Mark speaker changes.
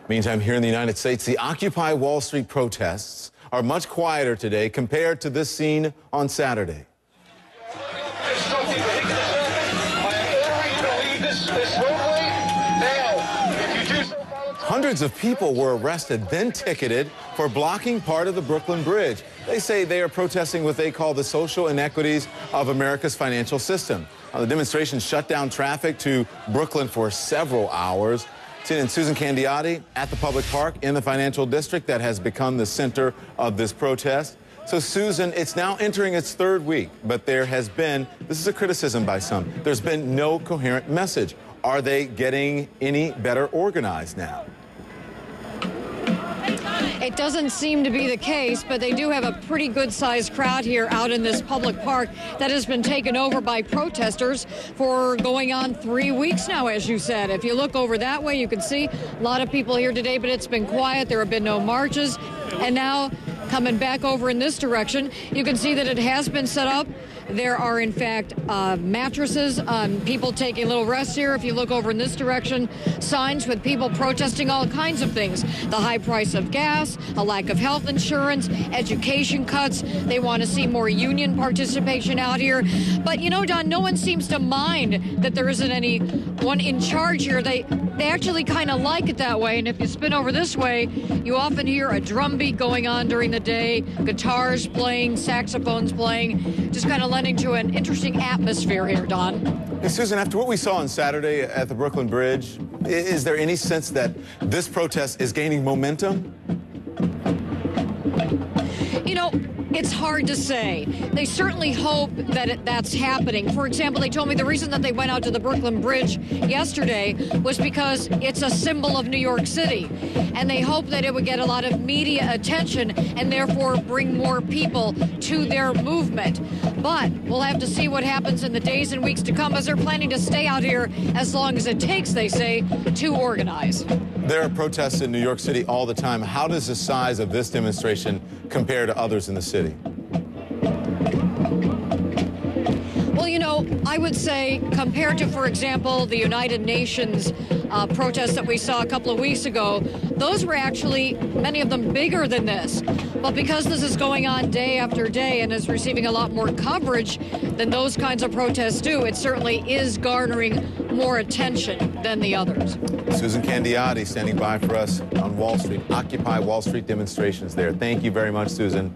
Speaker 1: Meantime, here in the United States, the Occupy Wall Street protests are much quieter today compared to this scene on Saturday. Hundreds of people were arrested, then ticketed for blocking part of the Brooklyn Bridge. They say they are protesting what they call the social inequities of America's financial system. The demonstration shut down traffic to Brooklyn for several hours. CNN's Susan Candiotti at the public park in the financial district that has become the center of this protest. So, Susan, it's now entering its third week, but there has been, this is a criticism by some, there's been no coherent message. Are they getting any better organized now?
Speaker 2: It doesn't seem to be the case, but they do have a pretty good-sized crowd here out in this public park that has been taken over by protesters for going on 3 weeks now, as you said. If you look over that way, you can see a lot of people here today, but it's been quiet. There have been no marches. And now, coming back over in this direction, you can see that it has been set up. There are, in fact, mattresses, people taking a little rest here. If you look over in this direction, signs with people protesting all kinds of things. The high price of gas, a lack of health insurance, education cuts. They want to see more union participation out here. But, you know, Don, no one seems to mind that there isn't anyone in charge here. They actually kind of like it that way. And if you spin over this way, you often hear a drum beat going on during the day, guitars playing, saxophones playing, just kind of lending to an interesting atmosphere here, Don.
Speaker 1: Hey, Susan, after what we saw on Saturday at the Brooklyn Bridge, is there any sense that this protest is gaining momentum?
Speaker 2: You know, it's hard to say. They certainly hope that that's happening. For example, they told me the reason that they went out to the Brooklyn Bridge yesterday was because it's a symbol of New York City. And they hope that it would get a lot of media attention and therefore bring more people to their movement. But we'll have to see what happens in the days and weeks to come, as they're planning to stay out here as long as it takes, they say, to organize.
Speaker 1: There are protests in New York City all the time. How does the size of this demonstration compare to others in the city?
Speaker 2: Well, you know, I would say compared to, for example, the United Nations protests that we saw a couple of weeks ago, those were actually, many of them, bigger than this. But because this is going on day after day and is receiving a lot more coverage than those kinds of protests do, it certainly is garnering more attention than the others.
Speaker 1: Susan Candiotti standing by for us on Wall Street. Occupy Wall Street demonstrations there. Thank you very much, Susan.